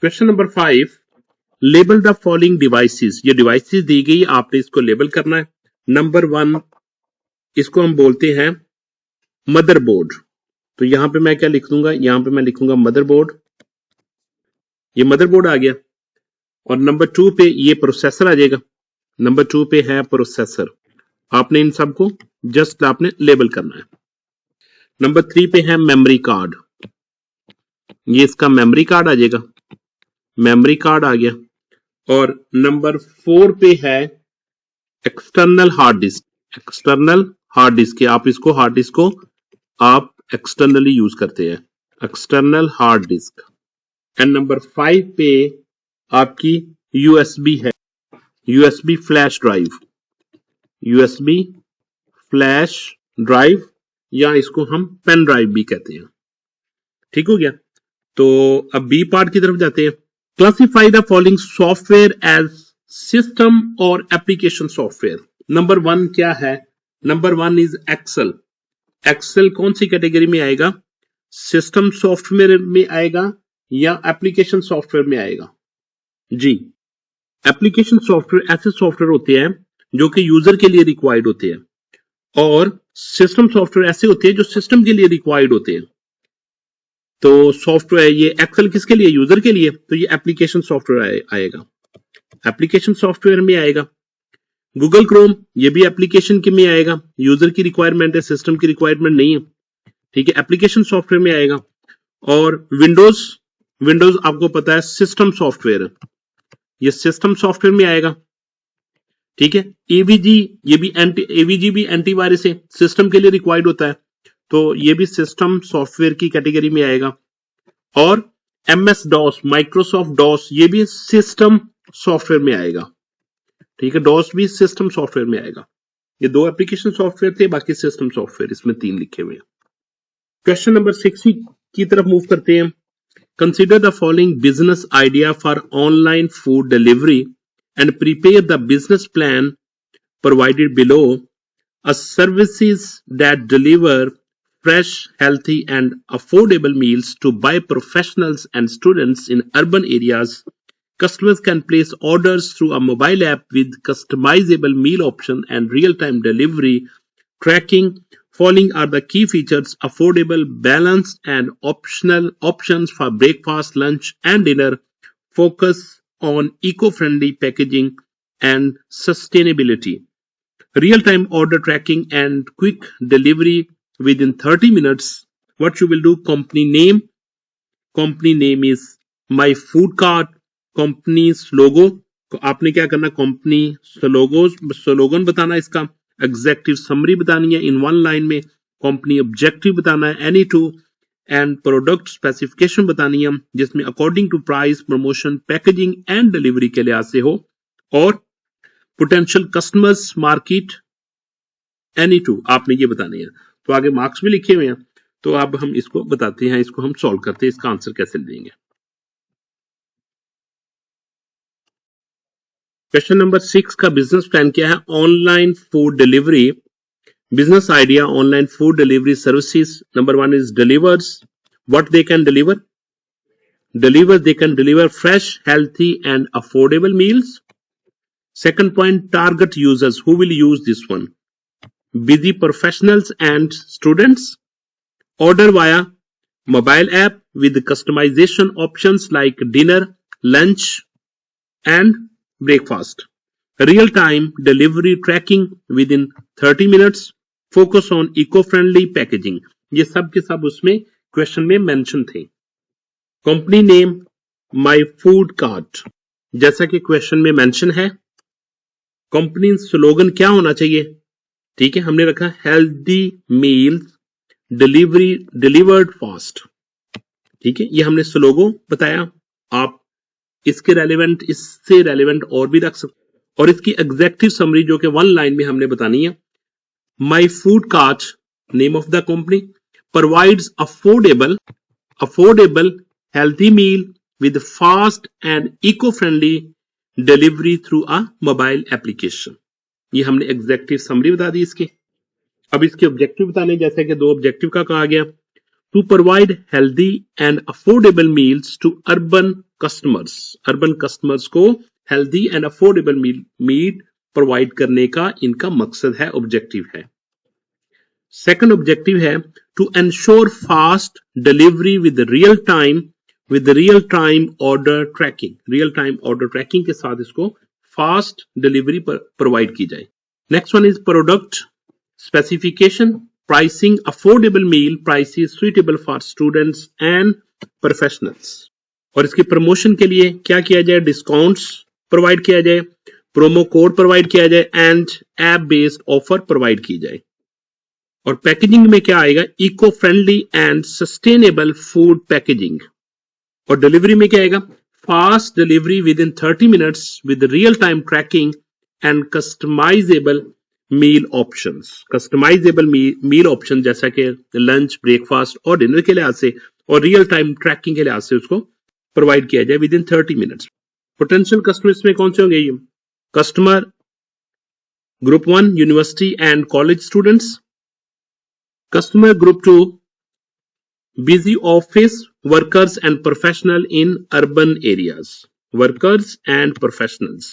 Question number 5, label the following devices. ये devices दी गई, आपने इसको लेबल करना है। नंबर 1, इसको हम बोलते हैं मदरबोर्ड। तो यहां पे मैं क्या लिख दूंगा, यहां पे मैं लिखूंगा मदरबोर्ड। ये मदरबोर्ड आ गया। और नंबर 2 पे ये प्रोसेसर आ जाएगा। नंबर 2 पे है प्रोसेसर। आपने इन सबको जस्ट आपने लेबल करना है। नंबर 3 पे है मेमोरी कार्ड। ये इसका मेमोरी कार्ड आ जाएगा। मेमोरी कार्ड आ गया। और नंबर 4 पे है external hard disk. External hard disk, आप इसको हार्ड डिस्क को आप एक्सटर्नली यूज करते हैं, external hard disk. And number 5 पे आपकी यूएसबी है, USB flash drive, USB flash drive, या इसको हम पेन ड्राइव भी कहते हैं। ठीक हो गया। तो अब बी पार्ट की तरफ जाते हैं। Classify the following software as system और एप्लीकेशन सॉफ्टवेयर। नंबर 1 क्या है? Number 1 is Excel. एक्सेल कौन सी कैटेगरी में आएगा? सिस्टम सॉफ्टवेयर में आएगा या एप्लीकेशन सॉफ्टवेयर में आएगा? जी, एप्लीकेशन सॉफ्टवेयर ऐसे सॉफ्टवेयर होते हैं जो कि यूजर के लिए रिक्वायर्ड होते हैं, और सिस्टम सॉफ्टवेयर ऐसे होते हैं जो सिस्टम के लिए रिक्वायर्ड होते हैं। तो सॉफ्टवेयर, ये एक्सेल किसके लिए? यूजर के लिए। तो ये एप्लीकेशन सॉफ्टवेयर आएगा, एप्लीकेशन सॉफ्टवेयर में आएगा। गूगल क्रोम, ये भी एप्लीकेशन के में आएगा, यूजर की रिक्वायरमेंट है, सिस्टम की रिक्वायरमेंट नहीं है। ठीक है, एप्लीकेशन सॉफ्टवेयर में आएगा। और विंडोज, विंडोज आपको पता है सिस्टम सॉफ्टवेयर है, ये सिस्टम सॉफ्टवेयर में आएगा। ठीक है, एवीजी, ये भी एवीजी भी एंटीवायरस है, सिस्टम के लिए रिक्वायर्ड होता है, तो ये भी सिस्टम सॉफ्टवेयर की कैटेगरी में आएगा। और एमएस डॉस, माइक्रोसॉफ्ट डॉस, ये भी सिस्टम सॉफ्टवेयर में आएगा। ठीक है, डॉस भी सिस्टम सॉफ्टवेयर में आएगा। ये 2 एप्लीकेशन सॉफ्टवेयर थे, बाकी सिस्टम सॉफ्टवेयर इसमें 3 लिखे हुए हैं। क्वेश्चन नंबर 6 की तरफ मूव करते हैं। Consider the following business idea for online food delivery and prepare the business plan provided below. A services that deliver fresh, healthy and affordable meals to by professionals and students in urban areas. Customers can place orders through a mobile app with customizable meal option and real-time delivery tracking. Following are the key features: affordable, balanced and optional options for breakfast, lunch and dinner. Focus on eco-friendly packaging and sustainability. Real-time order tracking and quick delivery within 30 minutes. What you will do? Company name is My Food Cart. Company's logo, तो आपने क्या करना? Company slogan बताना, इसका executive summary बतानी है in 1 line में। Company objective बताना है, any two, and product specification बतानी है जिसमें according to price, promotion, packaging and delivery के लिहाज से हो। और potential customers, market, any two, आपने ये बतानी है। तो आगे मार्क्स भी लिखे हुए हैं, तो अब हम इसको बताते हैं, इसको हम सॉल्व करते हैं, इसका आंसर कैसे देंगे। क्वेश्चन नंबर 6 का बिजनेस प्लान क्या है? Online food delivery business idea, online food delivery services. Number 1 is delivers. What they can deliver? They can deliver fresh, healthy and affordable meals. Second point, target users. Who will use this one? Busy professionals and students. Order via mobile app with customization options like dinner, lunch and breakfast. Real-time delivery tracking within 30 minutes. Focus on eco friendly packaging. ये सब के सब उसमें question में mention थे। Company name my food cart, जैसा कि question में मेंशन है। कंपनी स्लोगन क्या होना चाहिए? ठीक है, हमने रखा हेल्दी मील्स डिलीवर्ड फास्ट। ठीक है, ये हमने स्लोगन बताया। आप इसके रेलेवेंट, इससे रेलेवेंट और भी रख सकते, और इसकी एग्जेक्टिव समरी जो कि 1 लाइन में हमने बतानी है। My Food Cart, name of the company, provides affordable, healthy meal with fast and eco-friendly delivery through a mobile application. ये हमने एग्जेक्टिव समरी बता दी इसकी। अब इसके ऑब्जेक्टिव बताने, जैसे कि 2 ऑब्जेक्टिव का कहा गया। To provide healthy and affordable meals to urban customers, urban customers को healthy and affordable meat provide करने का इनका मकसद है, ऑब्जेक्टिव है। सेकंड ऑब्जेक्टिव है to ensure fast delivery with real time order tracking, real time order tracking के साथ इसको फास्ट डिलीवरी प्रोवाइड की जाए। Next one is product specification, pricing, affordable meal prices suitable for students and professionals. और इसके promotion के लिए क्या किया जाए, डिस्काउंट्स प्रोवाइड किया जाए, प्रोमो कोड प्रोवाइड किया जाए and app based offer provide की जाए। और पैकेजिंग में क्या आएगा, eco friendly and sustainable food packaging. और डिलीवरी में क्या आएगा, fast delivery within 30 minutes with real time tracking and customisable meal options. Customisable meal option जैसा कि लंच, ब्रेकफास्ट और डिनर के लिहाज से और रियल टाइम ट्रैकिंग के लिहाज से उसको प्रोवाइड किया जाए with in 30 minutes. Potential customers में कौन से होंगे, ये customer group 1 university and college students, customer group 2 busy office workers and professional in urban areas, workers and professionals,